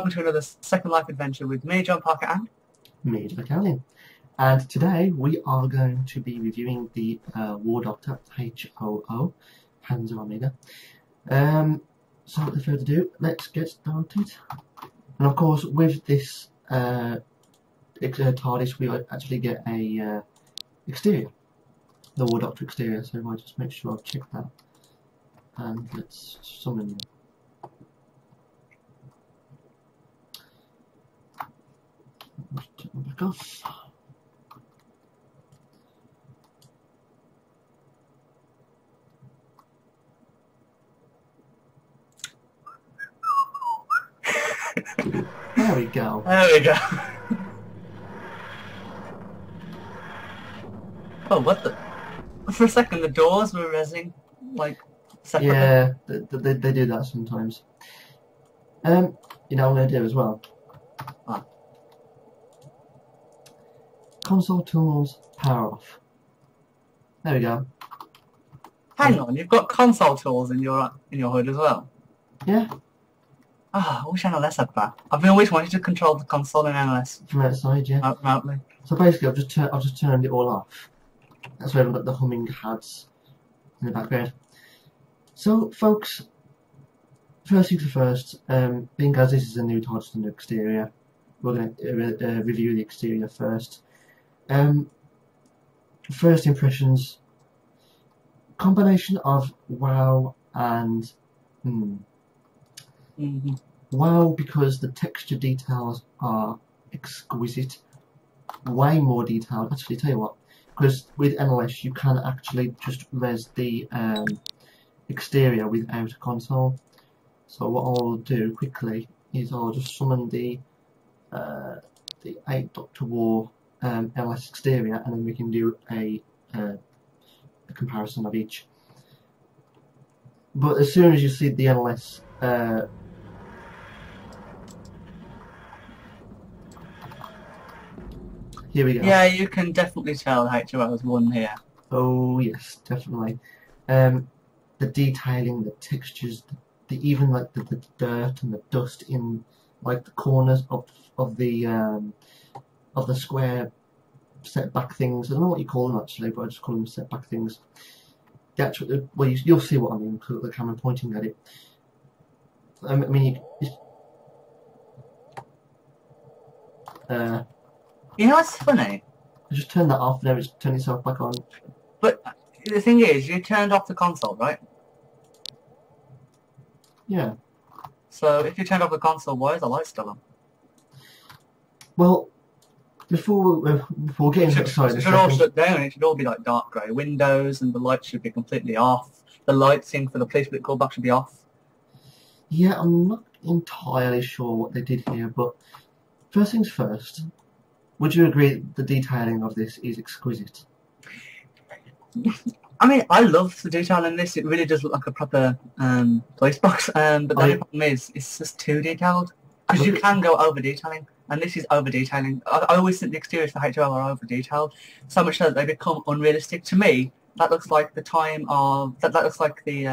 welcome to another Second Life adventure with me, John Parker, and me, Jack Allen. And today we are going to be reviewing the War Doctor HOO, Panzer Omega. So without further ado, let's get started. And of course, with this TARDIS, we actually get a exterior, the War Doctor exterior. So if I just make sure I've checked that, and let's summon them. Turn them back off. There we go. there we go. Oh, what the? For a second, the doors were rezzing like separately. Yeah, they do that sometimes. You know what I'm going to do as well? What? Console tools, power off. There we go. Hang on, you've got console tools in your hood as well. Yeah, Ah, I wish NLS had that. I've been always wanting to control the console in NLS from outside, yeah. remotely. So basically, I've just turned it all off. That's why I've got the humming HUDs in the background. So, folks, first things first. Being as this is a new TARDIS and new exterior, we're going to review the exterior first. First impressions. Combination of wow and wow, because the texture details are exquisite, way more detailed. Actually, tell you what, because with NLS you can actually just res the exterior without a console. So what I'll do quickly is I'll just summon the 8 Doctor War NLS exterior, and then we can do a comparison of each. But as soon as you see the NLS here we go. Yeah, you can definitely tell HOO has won here. Oh yes, definitely. The detailing, the textures, even like the dirt and the dust in like the corners of the square setback things. I don't know what you call them actually, but I just call them setback things. The actual, well, you'll see what I mean because the camera pointing at it. I mean, You know what's funny? I just turned that off, now it's turned itself back on. But the thing is, you turned off the console, right? Yeah. So if you turned off the console, why is the light still on? Well, before we get into it should all shut down. It should all be like dark grey windows, and the lights should be completely off. The lighting for the police callback should be off. Yeah, I'm not entirely sure what they did here, but first things first. Would you agree the detailing of this is exquisite? I mean, I love the detail in this. It really does look like a proper police box. But the only problem is, it's just too detailed. Because you can go over detailing, and this is over detailing. I always think the exteriors for HOO are over detailed, so much so that they become unrealistic. To me, that looks like the time of that looks like the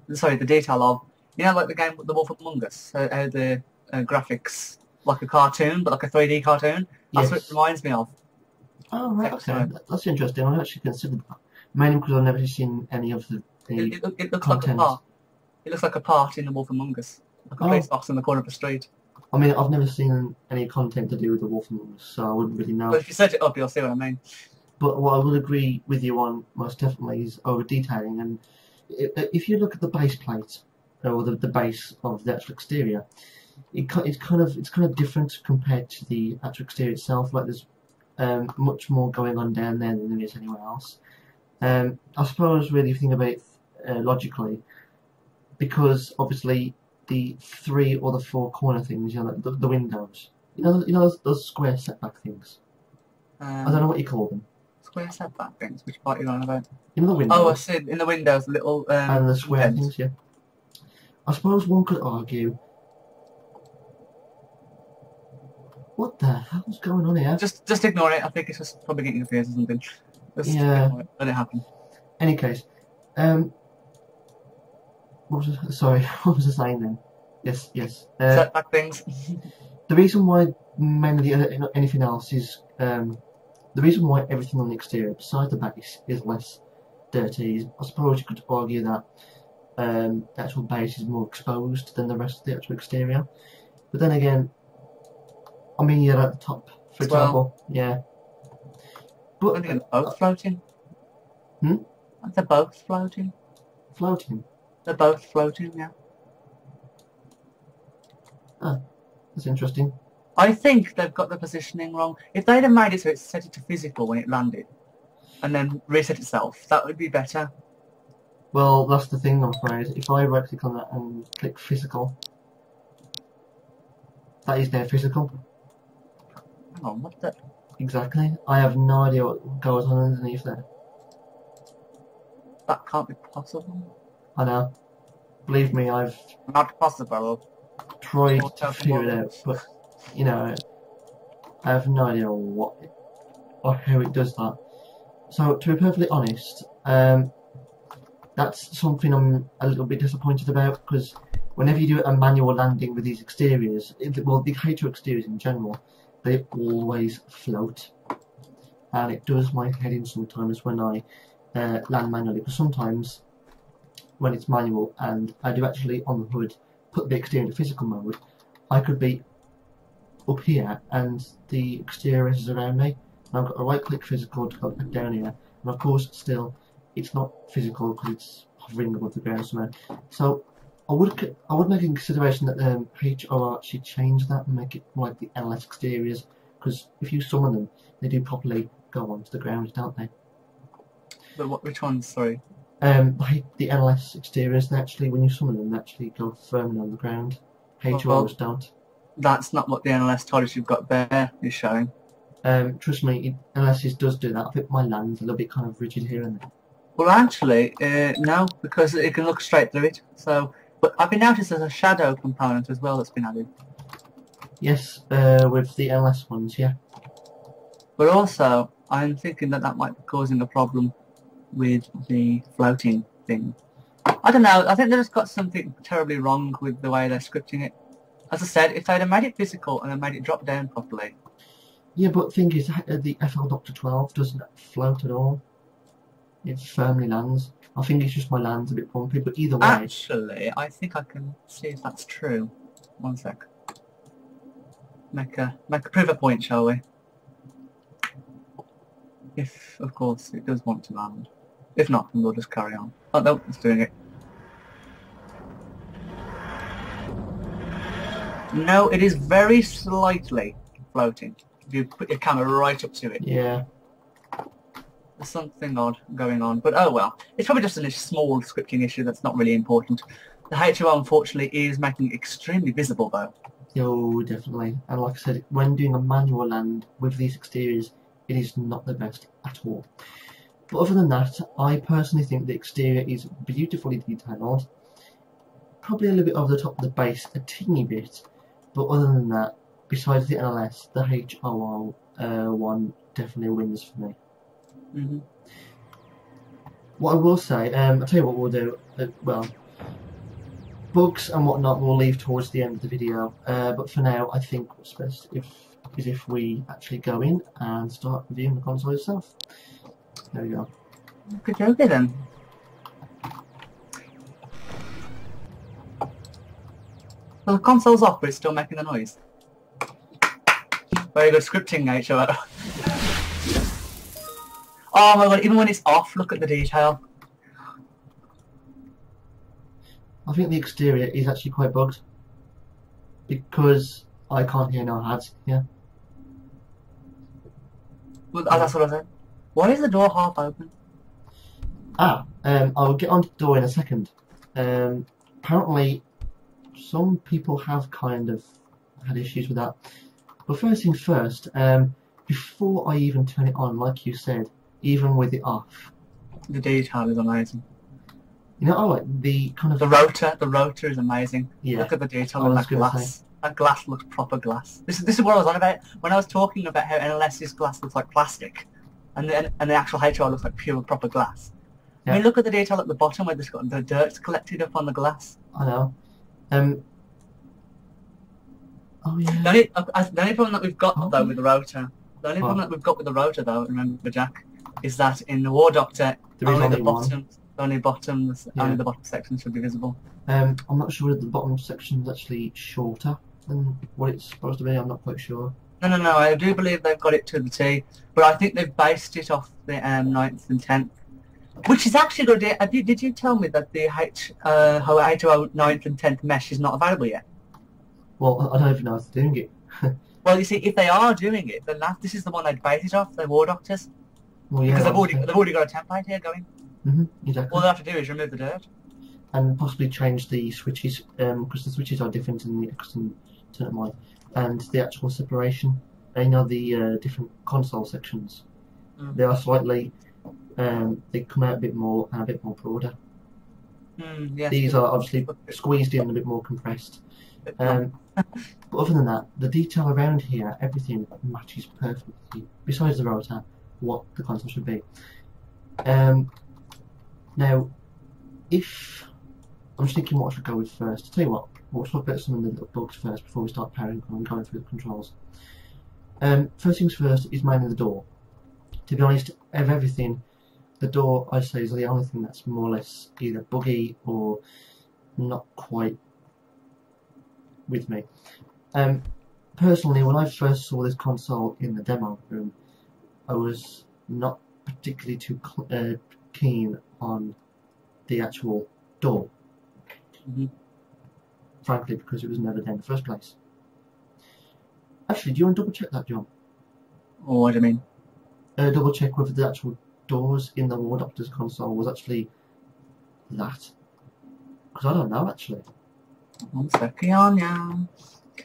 the detail of, you know, like the game The Wolf Among Us. How the graphics like a cartoon, but like a 3D cartoon. That's what it reminds me of. Oh right, okay, that's interesting. I actually considered that, mainly because I've never seen any of the It looks content. like a part. It looks like a part in The Wolf Among Us, like a police box in the corner of the street. I mean, I've never seen any content to do with The Wolf Among Us, so I wouldn't really know. But if you set it up, you'll see what I mean. But what I will agree with you on most definitely is over detailing. And if you look at the base plate or the base of the actual exterior, it's kind of different compared to the actual exterior itself. Like there's much more going on down there than there is anywhere else. I suppose really if you think about it logically, because obviously the 3 or the 4 corner things, you know, like the windows, you know those square setback things. I don't know what you call them. Square setback things. Which part are you on about? You know the windows. Oh, I see. In the windows, little and the square heads. things, yeah. I suppose one could argue. What the hell's going on here? Just ignore it. I think it's just probably getting confused or something. Just Yeah. ignore it. Let it happen. Any case, what was I saying then? Yes, yes. Setback things. The reason why mainly anything else is the reason why everything on the exterior, besides the base, is less dirty. I suppose you could argue that the actual base is more exposed than the rest of the actual exterior. But then again, I mean, you're at the top, for example. Yeah. But they're both floating. Hmm? They're both floating. Floating? They're both floating, yeah. Ah, that's interesting. I think they've got the positioning wrong. If they'd have made it so it set it to physical when it landed, and then reset itself, that would be better. Well, that's the thing, I'm afraid. If I right click on that and click physical, that is now physical. Hang on, what the... Exactly. I have no idea what goes on underneath there. That can't be possible. I know. Believe me, I've Not possible. tried to figure it out, but, you know, I have no idea what or how it does that. So, to be perfectly honest, that's something I'm a little bit disappointed about, because whenever you do a manual landing with these exteriors, well, the H2O exteriors in general, they always float. And it does my head in sometimes when I land manually, because sometimes when it's manual and I do actually on the hood put the exterior into physical mode, I could be up here and the exterior is around me, and I've got a right click physical to go back down here, and of course still it's not physical because it's hovering above the ground somewhere. So I would make a consideration that HOR should change that and make it more like the NLS exteriors, because if you summon them, they do properly go onto the ground, don't they? But which ones, sorry? The NLS exteriors, they actually, when you summon them, they actually go firmly on the ground. HORs don't. That's not what the NLS TARDIS you've got there is showing. Trust me, NLS does do that. I think my land's a little bit kind of rigid here and there. Well, actually, no, because it can look straight through it. So, but I've been noticed there's a shadow component as well that's been added. Yes, with the NLS ones, yeah. But also, I'm thinking that that might be causing a problem with the floating thing. I don't know, I think they just got something terribly wrong with the way they're scripting it. As I said, if they'd have made it physical and then made it drop down properly. Yeah, but the thing is, the FL Doctor 12 doesn't float at all. It firmly lands. I think it's just my land's a bit bumpy, but either way... Actually, I think I can see if that's true. One sec. Prove a point, shall we? If, of course, it does want to land. If not, then we'll just carry on. Oh no, it's doing it. No, it is very slightly floating. If you put your camera right up to it. Yeah. There's something odd going on, but oh well. It's probably just a small scripting issue that's not really important. The HOR, unfortunately, is making it extremely visible, though. Oh, definitely. And like I said, when doing a manual land with these exteriors, it is not the best at all. But other than that, I personally think the exterior is beautifully detailed. Probably a little bit over the top of the base, a teeny bit. But other than that, besides the NLS, the HOR one definitely wins for me. Mm-hmm. What I will say, I'll tell you what we'll do. Well, bugs and whatnot we'll leave towards the end of the video. But for now, I think what's best is if we actually go in and start reviewing the console itself. There we go. Good job then. Well, the console's off, but it's still making the noise. Very good scripting, HOR. Oh my god, even when it's off, look at the detail. I think the exterior is actually quite bugged. Because I can't hear no ads here. Well, that's what I said. Why is the door half open? I'll get onto the door in a second. Apparently, some people have kind of had issues with that. But first things first, before I even turn it on, like you said, even with it off, the detail is amazing. You know, I like the kind of... The rotor is amazing. Yeah. Look at the detail on that glass. That glass looks proper glass. This is what I was on about when I was talking about how NLS's glass looks like plastic, and the actual HOR looks like pure proper glass. Yeah. I mean, look at the detail at the bottom where the dirt collected up on the glass. I know. Oh yeah. The only problem that we've got though with the rotor, remember Jack, is that in the War Doctor, There is only only the one. only the bottom section should be visible. I'm not sure if the bottom section is actually shorter than what it's supposed to be. I'm not quite sure. No. I do believe they've got it to the T, but I think they've based it off the 9th and 10th, which is actually good. Did you tell me that the H2O 9th and 10th mesh is not available yet? Well, I don't even know if they're doing it. Well, you see, if they are doing it, then this is the one they'd base it off, the War Doctors. Well, yeah, because they've already got a template here going. Exactly. All they have to do is remove the dirt. And possibly change the switches, because the switches are different in the X and Turn Up Mine. And the actual separation, the different console sections, they are slightly, they come out a bit more and a bit more broader. Yes. These are obviously squeezed in, a bit more compressed. But other than that, the detail around here, everything matches perfectly, besides the rotor, what the console should be. Now, if I'm just thinking what I should go with first. I'll tell you what, we'll talk about some of the little bugs first before we start powering on and going through the controls. First things first is mainly the door. To be honest, of everything, the door I'd say is the only thing that's more or less either buggy or not quite with me. Personally, when I first saw this console in the demo room, I was not particularly too keen on the actual door. Frankly, because it was never there in the first place. Actually, do you want to double check that, John? Oh, what do you mean? Double check whether the actual doors in the War Doctor's console was actually that. Because I don't know, actually. One second, yeah.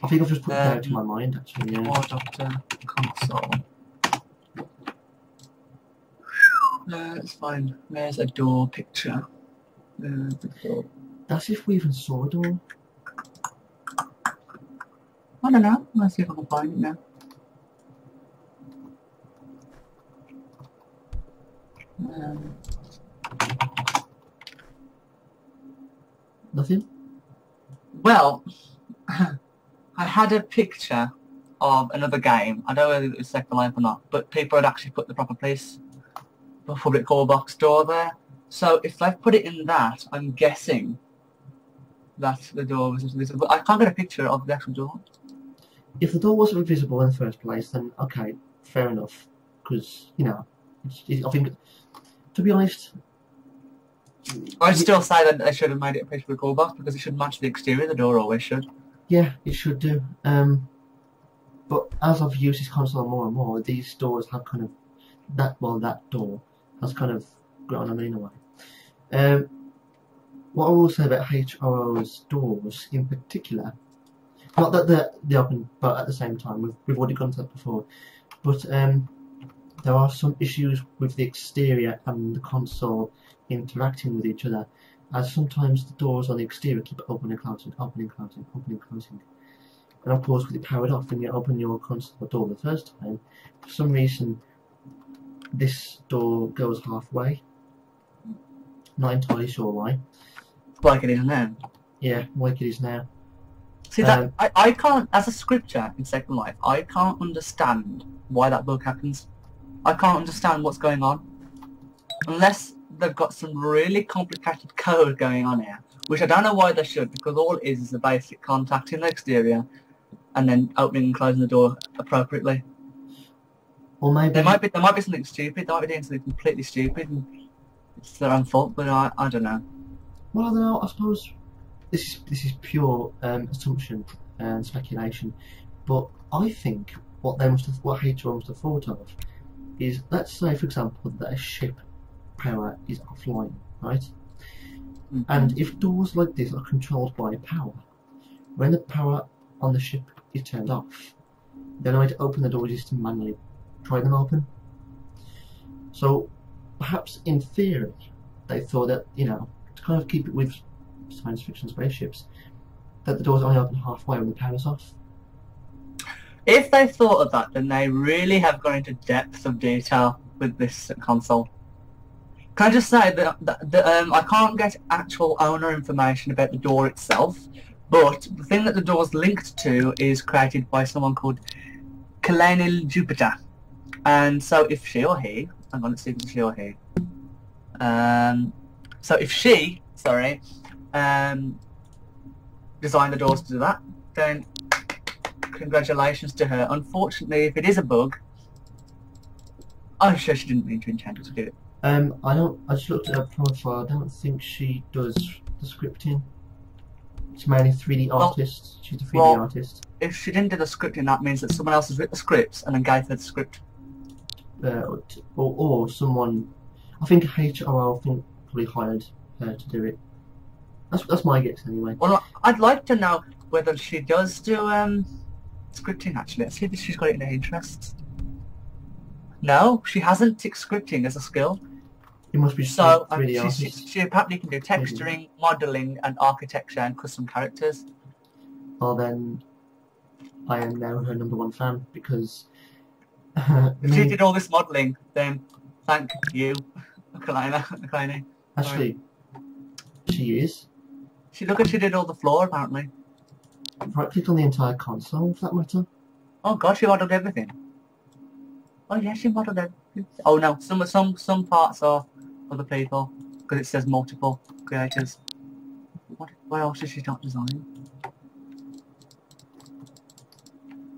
I think I've just put it out to my mind, actually, yeah. War Doctor console. Let's find, there's a door picture. That's if we even saw a door. I don't know. Let's see if I can find it now. Nothing? Well, I had a picture of another game. I don't know whether it was Second Life or not, but people had actually put the proper place, the public call box door there. So if they've put it in that, I'm guessing that the door was visible. I can't get a picture of the actual door. If the door wasn't visible in the first place, then okay, fair enough. Because, you know, I think, to be honest, I'd still say that they should have made it a place for the call box because it should match the exterior. The door always should. Yeah, it should do. But as I've used this console more and more, these doors have kind of that door has kind of grown on me in a way. What I will say about H2O's doors in particular, not that they're open, but at the same time, we've already gone to that before, but there are some issues with the exterior and the console interacting with each other, as sometimes the doors on the exterior keep opening and closing, opening and closing, opening and closing. And of course, with it powered off, when you open your console door the first time, for some reason, this door goes halfway. Not entirely sure why. Like it is now. Yeah, like it is now. See, that I can't, as a scripture in Second Life, I can't understand why that bug happens. I can't understand what's going on. Unless they've got some really complicated code going on here, which I don't know why they should, because all it is a basic contact in the exterior, and then opening and closing the door appropriately. Or maybe there might be something stupid. They might be doing something completely stupid, and it's their own fault. But I don't know. Well, I don't know. I suppose this is pure assumption and speculation. But I think what H2O must have thought of is, let's say, for example, that a ship power is offline, right? And if doors like this are controlled by power, when the power on the ship is turned off, then I to open the doors just to manually try them open. So perhaps in theory they thought that, you know, to kind of keep it with science fiction spaceships, that the doors only open halfway when the power's off. If they thought of that, then they really have gone into depth of detail with this console. Can I just say that I can't get actual owner information about the door itself, But the thing that the door's linked to is created by someone called Kalanil Jupiter. And so if she or he, hang on, let's see if it's she or he. So if she, designed the doors to do that, then congratulations to her. Unfortunately, if it is a bug, I'm sure she didn't mean to intend to do it. I just looked at her profile. I don't think she does the scripting. She's mainly 3D artist. She's a 3D artist. If she didn't do the scripting, that means that someone else has written the scripts and then gave her the script. Or someone, I think HRL probably hired her to do it. That's my guess anyway. Well, I'd like to know whether she does do scripting actually. Let's see if she's got it in her interests. No, she hasn't ticked scripting as a skill. It must be so 3D artist. She apparently can do texturing, modelling, and architecture and custom characters. Well then, I am now her #1 fan because. If she did all this modelling, then thank you, Kalina. Actually, she is. She did all the floor apparently. Right click on the entire console for that matter. Oh god, she modelled everything. Oh yeah, she modelled everything. Oh no, some parts are other people because it says multiple creators. What else did she not design?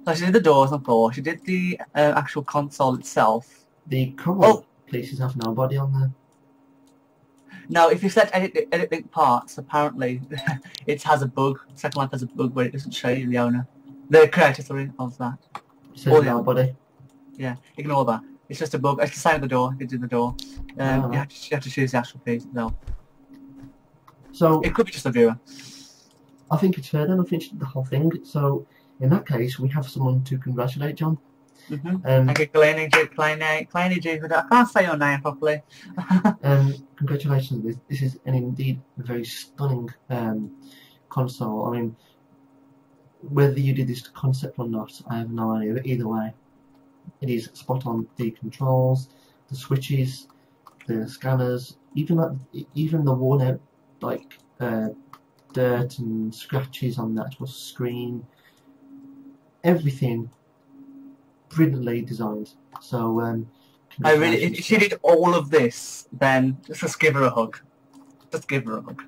So she did the doors and floor. She did the actual console itself. The coral pieces have nobody on there. No, if you select edit link parts, apparently it has a bug. Second Life has a bug where it doesn't show you the owner, the creator, sorry, of that. It says nobody. Yeah, ignore that. It's just a bug. It's the same with the door. It did the door. You have to choose the actual piece. No. So it could be just a viewer. I think it's fair then. I think she did the whole thing. So in that case, we have someone to congratulate, John. Okay, Kalani G. I can't say your name properly. Congratulations. This is indeed a very stunning console. I mean, whether you did this to concept or not, I have no idea. But either way, it is spot on. The controls, the switches, the scanners, even the worn out dirt and scratches on the actual screen. Everything brilliantly designed. So if she did all of this, then just give her a hug. Just give her a hug.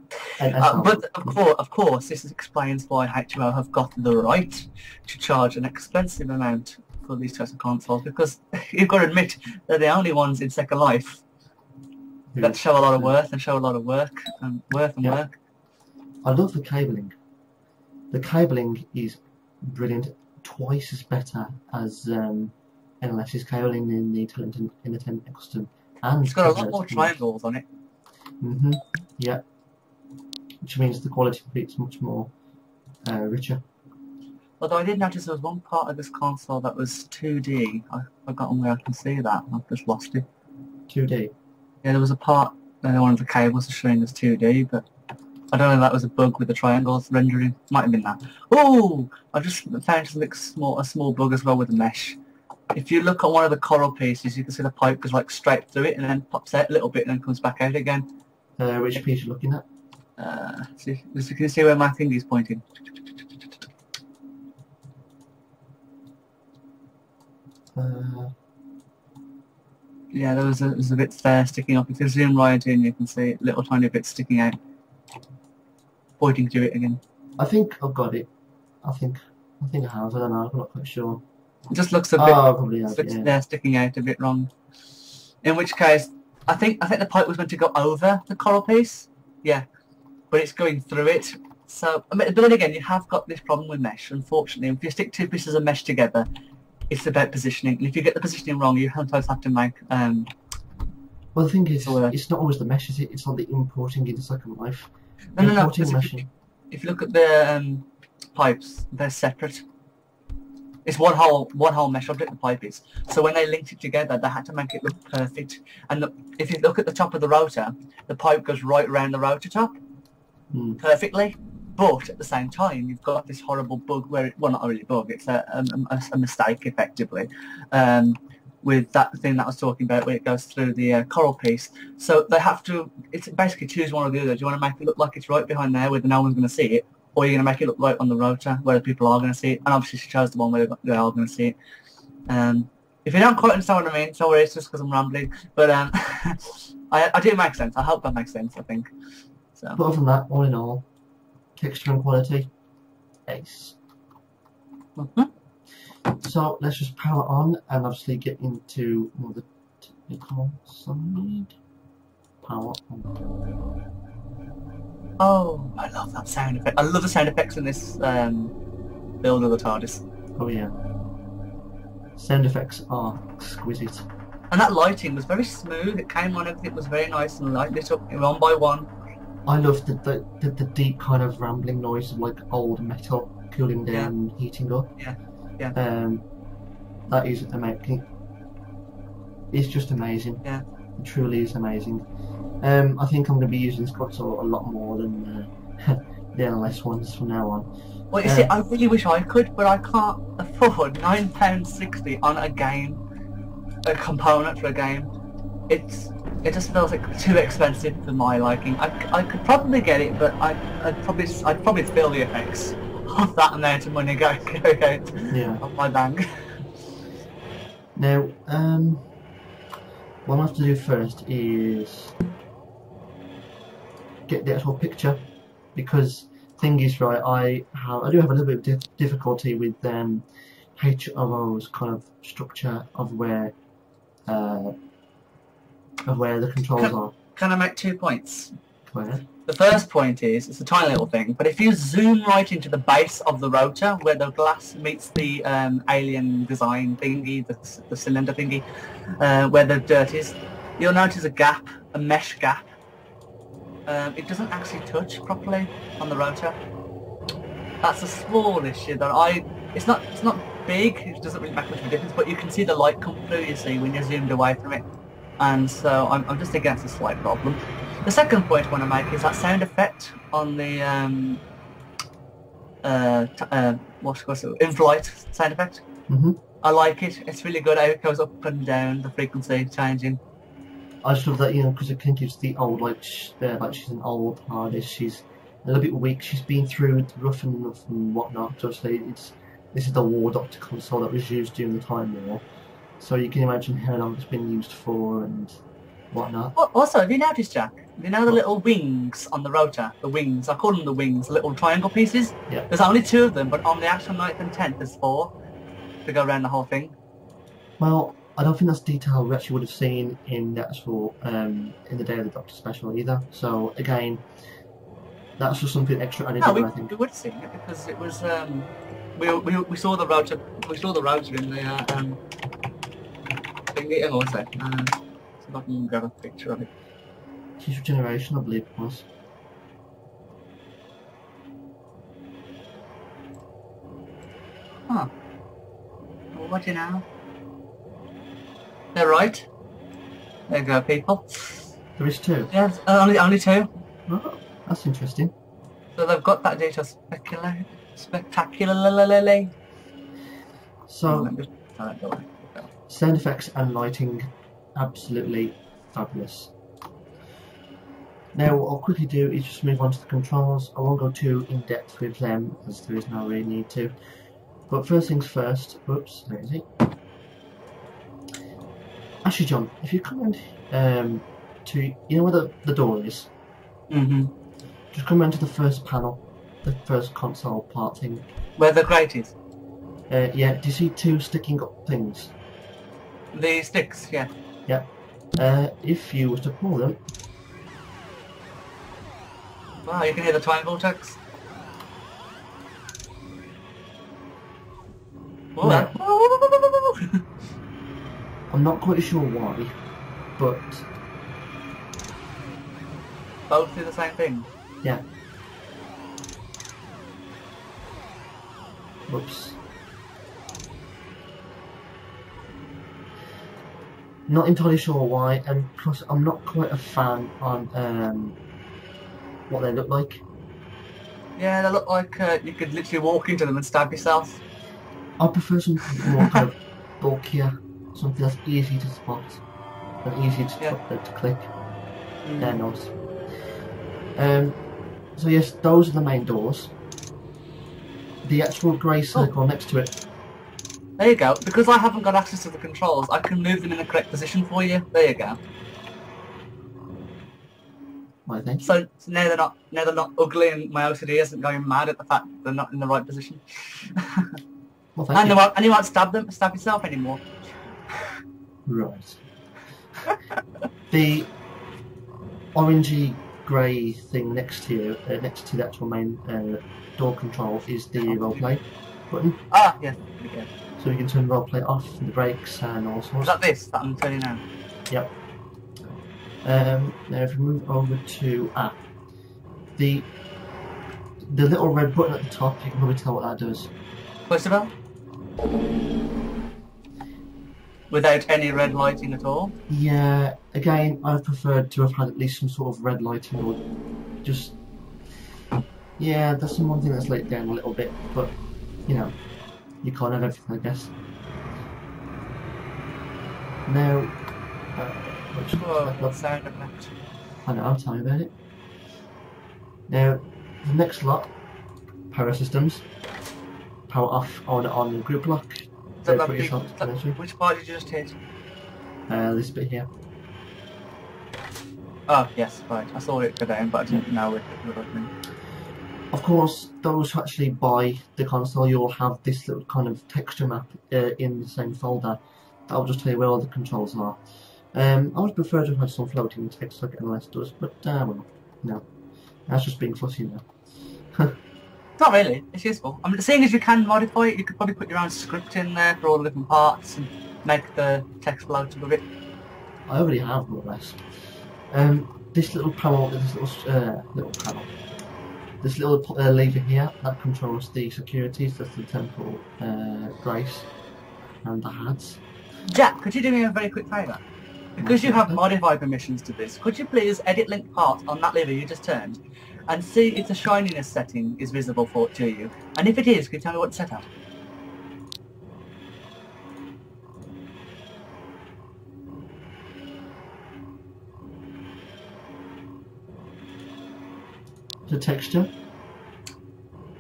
But of course, this explains why HMO have got the right to charge an expensive amount for these types of consoles, because you've got to admit they're the only ones in Second Life that show a lot of worth and show a lot of work and work. I love the cabling. The cabling is brilliant. Twice as better as NLS's cabling in the Ten Eccleston, and it's got a lot more triangles on it. Yeah, which means the quality of it's much more richer. Although I did notice there was one part of this console that was 2D. I've forgotten where I can see that. I've just lost it. 2D. Yeah, there was a part. One of the cables was showing as 2D, but I don't know if that was a bug with the triangles rendering. Might have been that. Oh! I've just found a small bug as well with the mesh. If you look at one of the coral pieces, you can see the pipe goes like straight through it and then pops out a little bit and then comes back out again. Which piece are you looking at? So you can see where my finger's pointing. Yeah, there's a bit there sticking up. If you zoom right in, you can see a little tiny bit sticking out. Pointing to it again. I think I've got it. I think I have. I don't know. I'm not quite sure. It just looks a bit. Probably has, they're sticking out a bit wrong. In which case, I think the pipe was meant to go over the coral piece. Yeah, but it's going through it. So, but then again, you have got this problem with mesh. Unfortunately, if you stick two pieces of mesh together, it's about positioning. And if you get the positioning wrong, you sometimes have to make. Well, the thing is, it's not always the mesh, is it? It's not the importing into Second Life. No. If you look at the pipes, they're separate. It's one whole mesh object, the pipe is. So when they linked it together, they had to make it look perfect. And if you look at the top of the rotor, the pipe goes right around the rotor top perfectly. But at the same time, you've got this horrible bug where, well, not a really bug, it's a mistake, effectively, with that thing that I was talking about where it goes through the coral piece. So they have to, it's basically choose one or the other. Do you want to make it look like it's right behind there where no one's going to see it? or you're going to make it look like on the rotor where the people are going to see it. And obviously she chose the one where they are going to see it. If you don't quite understand what I mean, sorry, it's just because I'm rambling. But I do make sense. I hope that makes sense, I think. So. But other than that, all in all, texture and quality, ace. So let's just power on and obviously get into more the technical side. Power on. Oh, I love that sound effect. I love the sound effects in this build of the TARDIS. Oh yeah. Sound effects are exquisite. And that lighting was very smooth. It came on, everything was very nice and light, lit up one by one. I love the deep kind of rambling noise of like old metal cooling down and heating up. Yeah. That is amazing. It's just amazing. Yeah. It truly is amazing. I think I'm going to be using this console a lot more than the NLS ones from now on. Well, you see, I really wish I could, but I can't afford £9.60 on a game, a component for a game. It just feels like too expensive for my liking. I could probably get it, but I'd probably feel the effects of that amount of money going out on my bank. Now, what I have to do first is get the actual picture, because thing is, right, I do have a little bit of difficulty with HRO's kind of structure of where the controls are. Can I make 2 points? Where? The first point is, it's a tiny little thing, but if you zoom right into the base of the rotor, where the glass meets the alien design thingy, the cylinder thingy, where the dirt is, you'll notice a gap, a mesh gap. It doesn't actually touch properly on the rotor. That's a small issue that it's not big, it doesn't really make much of a difference, but you can see the light come through, you see, when you're zoomed away from it. And so I'm just thinking that's a slight problem. The second point I want to make is that sound effect on the in-flight sound effect. I like it. It's really good how it goes up and down, the frequency changing. I just love that, because it continues the old, like she's an old TARDIS. She's a little bit weak. She's been through rough and whatnot. Obviously, this is the War Doctor console that was used during the Time War. So you can imagine how long it's been used for and whatnot. Also, have you noticed, Jack? You know the little wings on the rotor? The wings, I call them the wings, the little triangle pieces? Yeah. There's only 2 of them, but on the actual 9th and 10th there's 4 to go around the whole thing. Well, I don't think that's detail we actually would have seen in the actual, in the Day of the Doctor special either. So, again, that's just something extra added in, I think. We would have seen it because it was, we saw the rotor, in the, thingy, hang on one sec. See if I can grab a picture of it. Future Generation, I believe it was. Huh. Well, what do you know? They're right. There you go, people. There is 2? Yeah, only 2. Oh, that's interesting. So they've got that data spectacularly. So, sound effects and lighting, absolutely fabulous. Now what I'll quickly do is just move on to the controls. I won't go too in depth with them as there is no really need to. But first things first, whoops, there is it. Actually, John, if you come around to, you know where the door is? Just come around to the first panel, the first console part thing. Where the grate is? Yeah, do you see 2 sticking up things? The sticks, yeah. Yeah. If you were to pull them... Wow, you can hear the time vortex. Whoa. Now, I'm not quite sure why, but... Both do the same thing? Yeah. Whoops. Not entirely sure why, and plus I'm not quite a fan on what they look like. Yeah, they look like you could literally walk into them and stab yourself. I prefer something more kind of bulkier, something that's easy to spot and easy to click. They're nice. So yes, those are the main doors. the actual grey circle next to it. There you go. Because I haven't got access to the controls, I can move them in the correct position for you. There you go. I think. So now they're not ugly, and my OCD isn't going mad at the fact they're not in the right position. Well, and you won't stab yourself anymore. Right. The orangey grey thing next to you, next to the actual main door control, is the roleplay button. Ah, yes. Okay. So you can turn roleplay off, the brakes, and all sorts. Is that this that I'm turning now? Yep. Now if we move over to the little red button at the top, you can probably tell what that does. First of all, without any red lighting at all. Yeah, again, I've preferred to have had at least some sort of red lighting, or just, yeah, that's one thing that's let down a little bit, but, you know, you can't have everything, I guess. Now, What sound effect? I know, I'll tell you about it. Now, the next lot, power systems, power off on the group lock. Which part did you just hit? This bit here. Oh, yes, right. I saw it go down, but I didn't know it was opening. Of course, those who actually buy the console, you'll have this little kind of texture map in the same folder. That'll just tell you where all the controls are. I would prefer to have had some floating text like MLS does, but well, no. That's just being fussy now. Not really, it's useful. I mean, seeing as you can modify it, you could probably put your own script in there for all the different parts and make the text float a bit. I already have, more or less. This little panel, this little lever here, that controls the securities, that's the Temple Grace and the hats. Jack, could you do me a very quick favour? Because you have modify permissions to this, could you please edit link part on that lever you just turned and see if the shininess setting is visible to you? And if it is, can you tell me what to set up? The texture?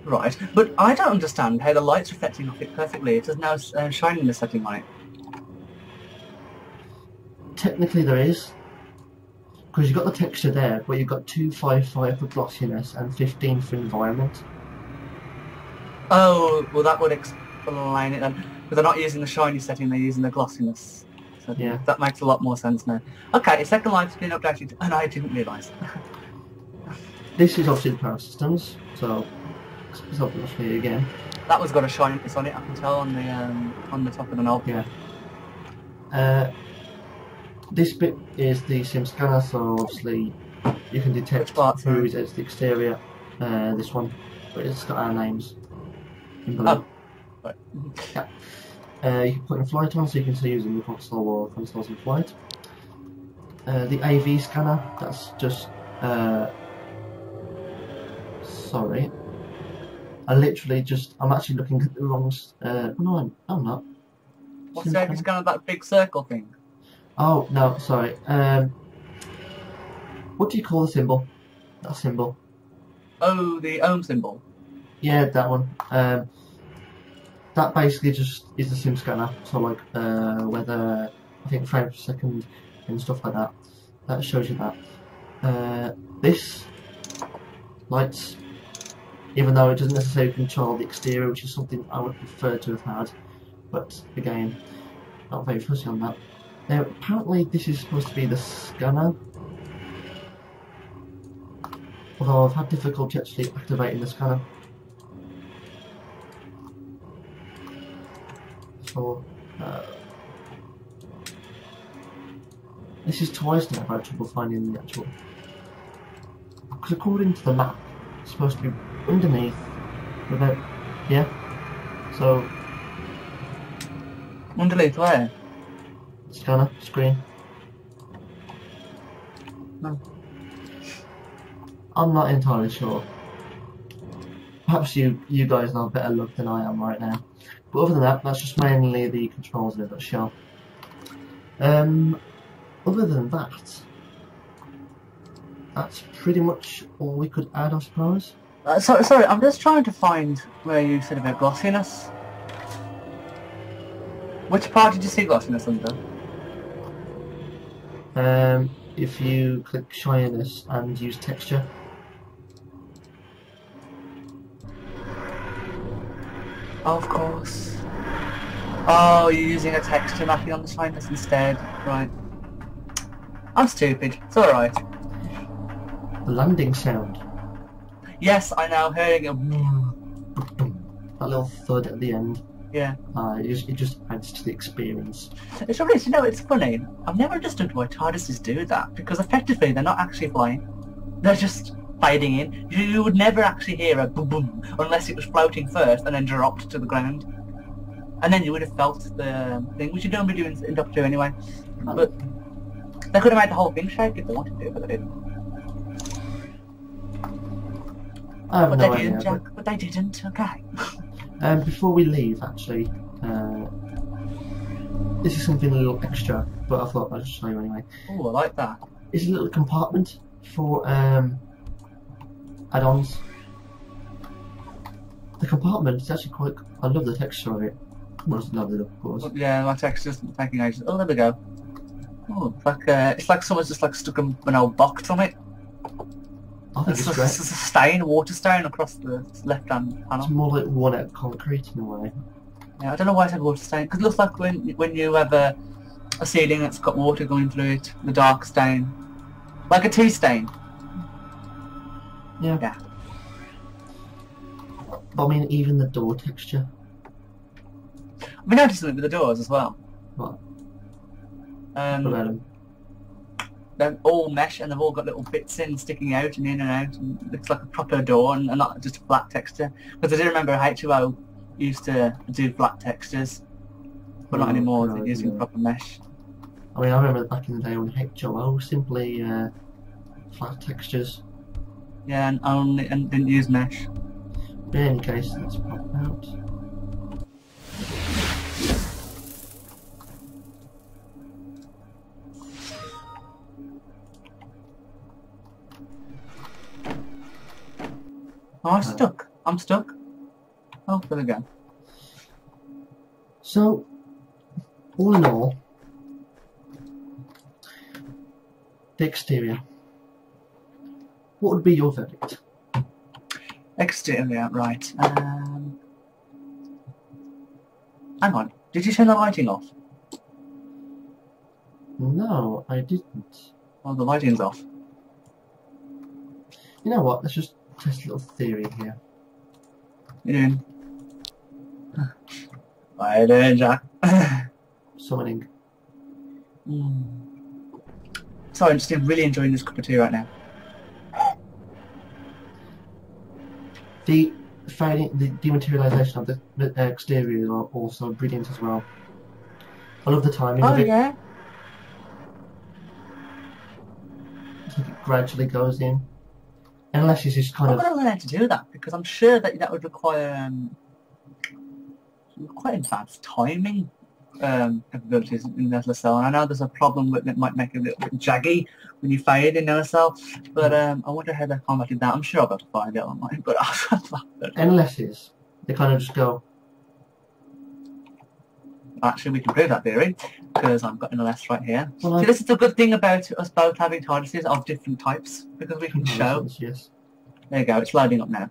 Right, but I don't understand how the light's reflecting off it perfectly if there's no shininess setting on it. Technically there is, because you've got the texture there, but you've got 255 for glossiness and 15 for environment. Oh, well that would explain it then. But they're not using the shiny setting, they're using the glossiness setting. Yeah. That makes a lot more sense now. Okay, second light's been updated, and I didn't realise. This is obviously the power systems, so it's obviously again. That one's got a shininess on it, I can tell on the top of the knob. Yeah. This bit is the SIM scanner, so obviously you can detect who is at the exterior. This one, but it's got our names in blue. Oh, right. Yeah. You can put in flight on, so you can see using the console or consoles in flight. The AV scanner, that's just. Sorry. I'm actually looking at the wrong. No, I'm not. What's the AV scanner? That big circle thing. Oh, no, sorry. What do you call the symbol? That symbol. Oh, the ohm symbol. Yeah, that one. That basically just is the SIM scanner. So like weather, I think frames per second and stuff like that. That shows you that. This lights, even though it doesn't necessarily control the exterior, which is something I would prefer to have had. But again, not very fussy on that. Now, apparently this is supposed to be the scanner, although I've had difficulty actually activating the scanner. So, this is twice now I've had trouble finding the actual, because according to the map, it's supposed to be underneath, without, yeah, so... Underneath where? Scanner, screen. No. I'm not entirely sure. Perhaps you guys know better luck than I am right now. But other than that, that's just mainly the controls in a nutshell. Other than that, that's pretty much all we could add, I suppose. Sorry, I'm just trying to find where you said about glossiness. Which part did you see glossiness under? If you click shininess and use texture. Oh, of course. Oh, you're using a texture mapping on the shininess instead. Right. I'm stupid. It's alright. The landing sound. Yes, I know. Hearing a... That little thud at the end. Yeah. It just adds to the experience. It's really, you know, it's funny. I've never understood why TARDISes do that, because effectively they're not actually flying. They're just fading in. You would never actually hear a boom boom unless it was floating first and then dropped to the ground. And then you would have felt the thing, which you don't really do in Doctor Who anyway. But they could have made the whole thing shake if they wanted to, but they didn't. I have But no they idea. didn't, Jack. But they didn't, okay. Before we leave, actually, this is something a little extra, but I thought I'd just show you anyway. Oh, I like that. It's a little compartment for add-ons. The compartment is actually quite... I love the texture of it. Well, it's lovely, of course. Yeah, my texture's taking ages. Oh, there we go. Oh, it's like someone's just like stuck an old box on it. I think it's It's great. a stain, a water stain across the left-hand It's panel. more like worn out concrete in a way. Yeah, I don't know why I said water stain, because it looks like when you have a ceiling that's got water going through it, the dark stain. Like a tea stain. Yeah. Yeah. But I mean, even the door texture. I've been noticing it with the doors as well. What? What about them? They're all mesh and they've all got little bits sticking out and in and out, and it looks like a proper door and not just a flat texture. Because I do remember H2O used to do flat textures, but not anymore. They're using proper mesh. I mean, I remember back in the day when HOO was simply flat textures. Yeah, and didn't use mesh. But in any case, let's pop out. Oh, I'm stuck. I'm stuck. Oh, there we go. So, all in all, the exterior. What would be your verdict? Exterior, right. Hang on. Did you turn the lighting off? No, I didn't. Oh, the lighting's off. You know what? Let's just test a little theory here. What are you doing? What are you doing, Jack? Summoning. Sorry, I'm just really enjoying this cup of tea right now. The fading, the dematerialization of the exterior are also brilliant as well. I love the timing of it. Yeah? It's like it gradually goes in. Unless it's just kind I'm of... going to learn to do that, because I'm sure that would require quite advanced timing capabilities in LSL. And I know there's a problem with it might make it a little bit jaggy when you fade in LSL, but I wonder how they combated that. I'm sure I'll be able to find it online, but NLSs, they kind of just go... Actually, we can prove that theory, because I've got an LS right here. Well, See, this is the good thing about us both having TARDISes of different types, because we can show... Yes. There you go, it's loading up now.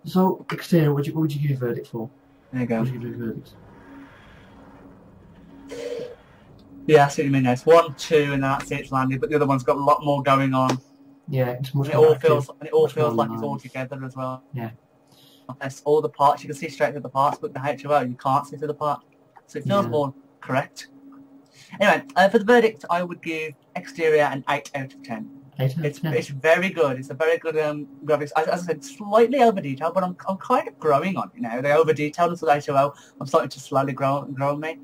So, exterior, what would you give your verdict for? There you go. What would you give your verdict? Yeah, I see what you mean. It's 1, 2, and then that's it, it's landed, but the other one's got a lot more going on. Yeah, it's much And it more all active, feels much more like it's all alive. together as well. Yeah. That's all the parts, you can see straight through the parts, but the HOO you can't see through the part. So it feels Yeah. more correct. Anyway, for the verdict I would give exterior an 8 out of 10. 8 out of 10. It's very good. It's a very good graphics. As I said, slightly over detailed, but I'm kind of growing on it now. They over detailed us with HOO. I'm starting to slowly grow on me.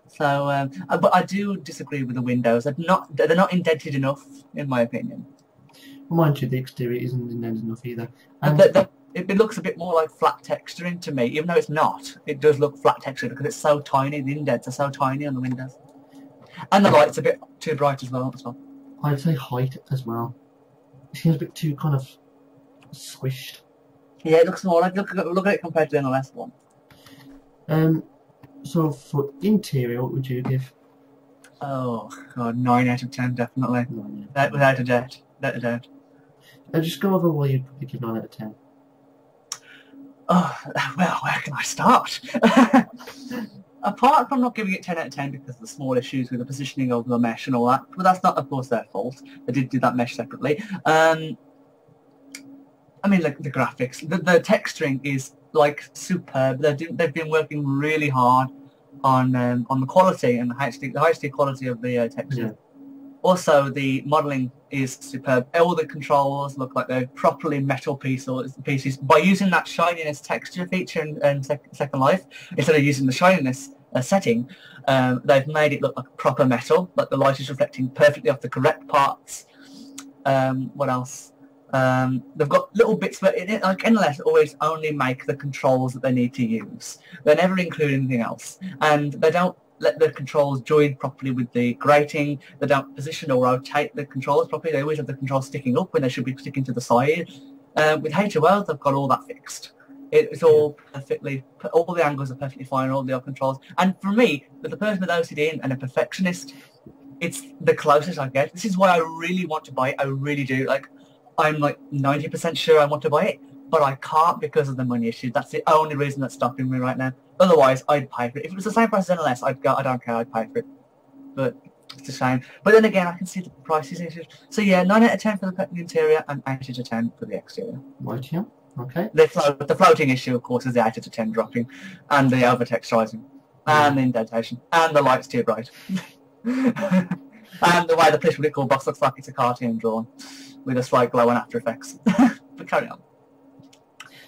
So, but I do disagree with the windows. They're not indented enough, in my opinion. Mind you, the exterior isn't indented enough either. And And it looks a bit more like flat texturing to me, even though it's not. It does look flat textured because it's so tiny. The indents are so tiny on the windows, and the light's a bit too bright as well. I'd say height as well. It seems a bit too kind of squished. Yeah, it looks more like look at it compared to the NLS one. So for interior, what would you give? Oh god, 9 out of 10 definitely. 9 Without a doubt. Without a doubt. Just go over why you'd probably give 9 out of 10. Oh well, where can I start? Apart from not giving it 10 out of 10 because of the small issues with the positioning of the mesh and all that, but that's not, of course, their fault. They did do that mesh separately. I mean, like the graphics, the texturing is like superb. They've been working really hard on the quality and the HD quality of the texture. Yeah. Also, the modelling is superb. All the controls look like they're properly metal pieces. By using that shininess texture feature in Second Life, instead of using the shininess setting, they've made it look like proper metal, like the light is reflecting perfectly off the correct parts. What else? They've got little bits, but like NLS always only make the controls that they need to use. They never include anything else, and they don't let the controls join properly with the grating. They don't position or rotate the controls properly. They always have the controls sticking up when they should be sticking to the side. With H2O, they've got all that fixed. It's all perfectly, all the angles are perfectly fine, all the other controls. And for me, with the person with OCD and a perfectionist, it's the closest I get. This is why I really want to buy it. I really do. Like, I'm like 90% sure I want to buy it, but I can't because of the money issue. That's the only reason that's stopping me right now. Otherwise, I'd pay for it. If it was the same price as NLS, I'd go, I don't care, I'd pay for it. But it's a shame. But then again, I can see the prices issues. So yeah, 9 out of 10 for the interior and 8 out of 10 for the exterior. Right here. Okay. The floating issue, of course, is the 8 out of 10 dropping, and the over-texturizing, and the indentation, and the light's too bright. And the way the political box looks like it's a cartoon drawn, with a slight glow and After Effects. But carry on.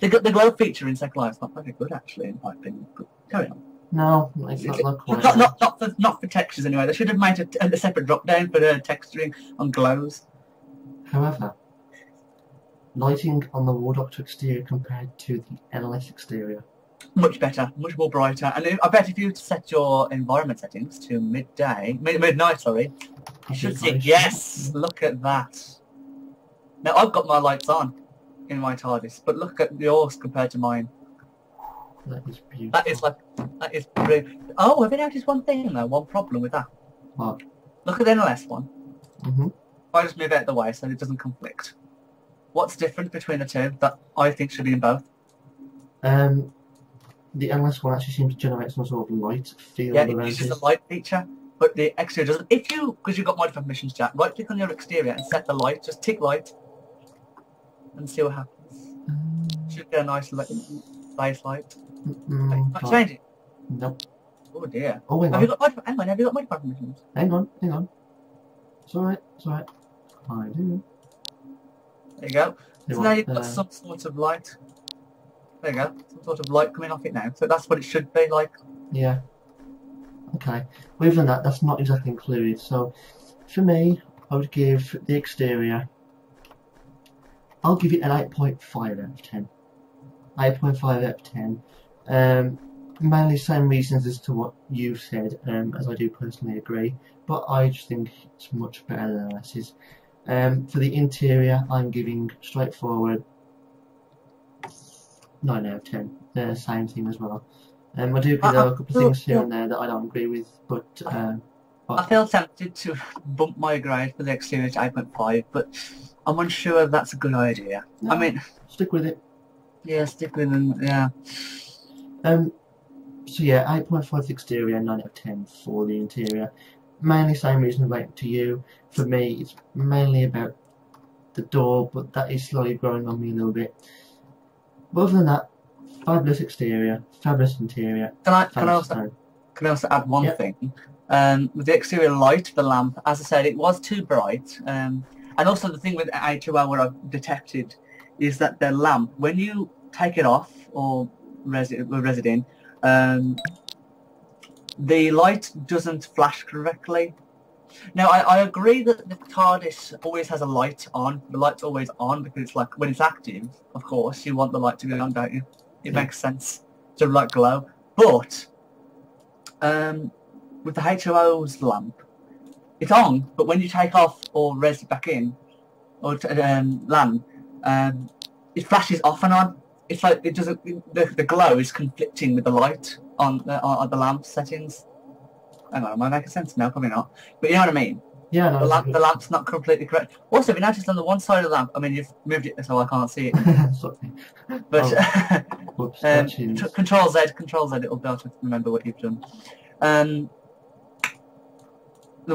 The glow feature in Second Life is not very good, actually, in my opinion. But carry on. No, it's not quite. Not for textures anyway. They should have made a separate drop down for the texturing on glows. However, lighting on the War Doctor exterior compared to the NLS exterior. Much better, much more brighter. And I bet if you set your environment settings to midnight, sorry, you should see, yes, look at that. Now, I've got my lights on in my TARDIS, but look at yours compared to mine. That is beautiful. That is brilliant. Oh, have you noticed one thing though? One problem with that? What? Look at the NLS one. Mm-hmm. I just move it out of the way so it doesn't conflict. What's different between the two that I think should be in both? The NLS one actually seems to generate some sort of light field. Yeah, it uses the light feature, but the exterior doesn't. If you, because you've got modified permissions, Jack, right click on your exterior and set the light, just tick light, and see what happens. Should get a nice base light. Can I change it? Nope. Oh dear. Oh, hang on. Have you got modified permissions? Hang on. It's alright. I do. There you go. So now you've got some sort of light. There you go. Some sort of light coming off it now. So that's what it should be like. Yeah. Okay. Other than that, that's not exactly included. So, for me, I would give the exterior, I'll give it an 8.5 out of 10. 8.5 out of 10. Mainly same reasons as to what you've said, as I do personally agree. But I just think it's much better than NLS's. For the interior, I'm giving straightforward 9 out of 10. The same thing as well. I do agree there are a couple of things here and there that I don't agree with, but I feel tempted to bump my grade for the exterior to 8.5, but I'm unsure if that's a good idea. No, I mean, stick with it. Yeah, stick with them. Yeah. So yeah, 8.5 for the exterior, 9 out of 10 for the interior. Mainly same reason related to you. For me, it's mainly about the door, but that is slowly growing on me a little bit. But other than that, fabulous exterior, fabulous interior. Can I also add one thing? With the exterior light, the lamp, as I said, it was too bright. And also the thing with H2O where I've detected is that the lamp, when you take it off or res it in, the light doesn't flash correctly. Now, I agree that the TARDIS always has a light on. The light's always on because it's like, when it's active, of course, you want the light to go on, don't you? It makes sense to like glow. But with the H2O's lamp, it's on, but when you take off or res it back in, or land, it flashes off and on. It's like it doesn't. The glow is conflicting with the light on the lamp settings. Hang on, am I making sense now? Probably not. But you know what I mean. Yeah, no. The lamp's not completely correct. Also, if you notice on the one side of the lamp, I mean, you've moved it so I can't see it. Sorry. But Whoops, Control Z, it'll be able to remember what you've done. The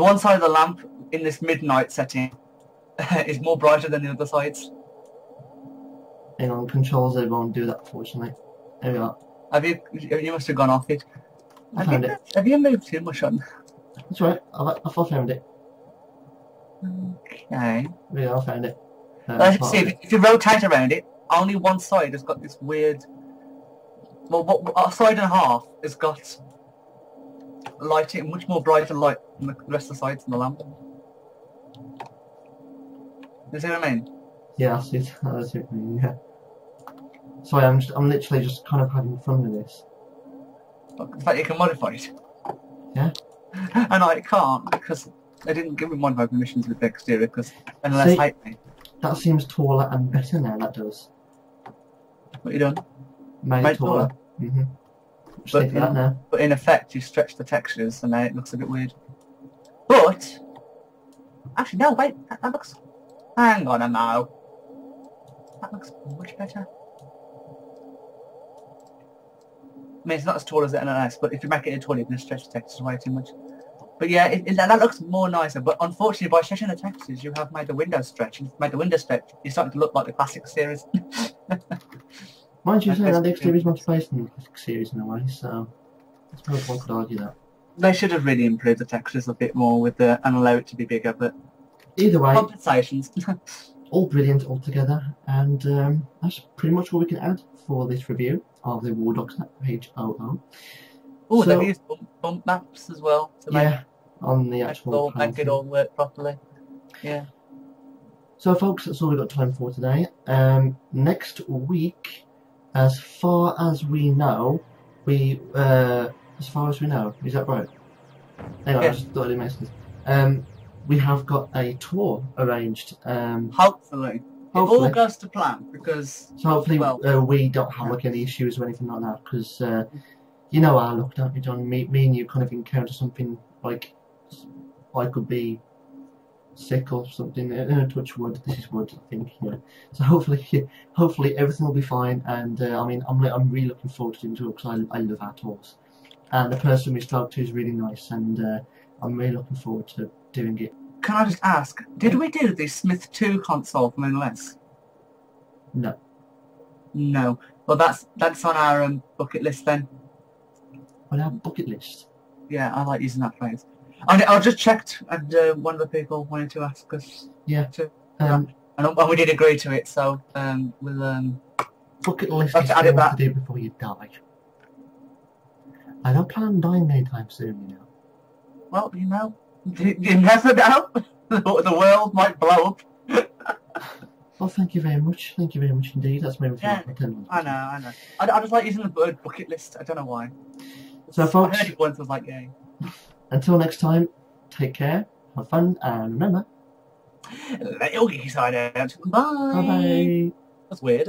one side of the lamp in this midnight setting is more brighter than the other sides. Hang on, Control Z won't do that, unfortunately. There we are. You must have gone off it. I found it. Have you moved too much on? That's right, I found it. Okay. Yeah, I found it. As you can see, if you rotate around it, only one side has got this weird... Well, a side and a half has got lighting, much more brighter light than the rest of the sides in the lamp. You see what I mean? Yeah, I see it. That's it. Yeah. Sorry, I'm literally just kind of having fun with this. In fact, you can modify it. Yeah. And I can't because they didn't give me modify permissions with the exterior because unless hate me. That seems taller and better now. That does. What you done? Made it taller. But in effect, you stretch the textures and now it looks a bit weird. But actually, no. Wait, that looks. Hang on a mo. That looks much better. I mean, it's not as tall as the NLS, but if you make it tall, you can stretch the textures way too much. But yeah, that looks more nicer. But unfortunately, by stretching the textures, you have made the window stretch. And made the window stretch, you're starting to look like the classic series. Mind you, that the exterior is much based on the classic series in a way, so I suppose one could argue that. They should have really improved the textures a bit more with and allow it to be bigger, but either way, compensations. All brilliant altogether, and that's pretty much all we can add for this review of the War Doctor H00. Oh, they've used bump maps as well to make on the actual make it all work properly. Yeah. So, folks, that's all we've got time for today. Next week, as far as we know, is that right? Hang on, I just thought it made sense. We have got a tour arranged. Hopefully. It all goes to plan because. So hopefully we don't have like any issues or anything like that because you know our luck, don't you, John? Me and you kind of encounter something like I could be sick or something. Touch wood. This is wood, I think. Yeah. So hopefully everything will be fine. And I mean, I'm really looking forward to doing it because I love our tours. And the person we spoke to is really nice, and I'm really looking forward to doing it. Can I just ask, did we do the Smith 2 console from NLS? No. No. Well, that's on our bucket list then. On our bucket list? Yeah, I like using that phrase. I just checked, and one of the people wanted to ask us. Yeah. And we did agree to it, so we'll. Bucket list is what to do before you die. I don't plan on dying anytime soon, you know. Well, you know. You never know. The world might blow up. Well, thank you very much. Thank you very much indeed. That's my attendance. I know. I just like using the word bucket list. I don't know why. So, folks, I heard it once. I was like, yay. Until next time, take care, have fun, and remember. Let your geeky side out. Bye. Bye. That's weird.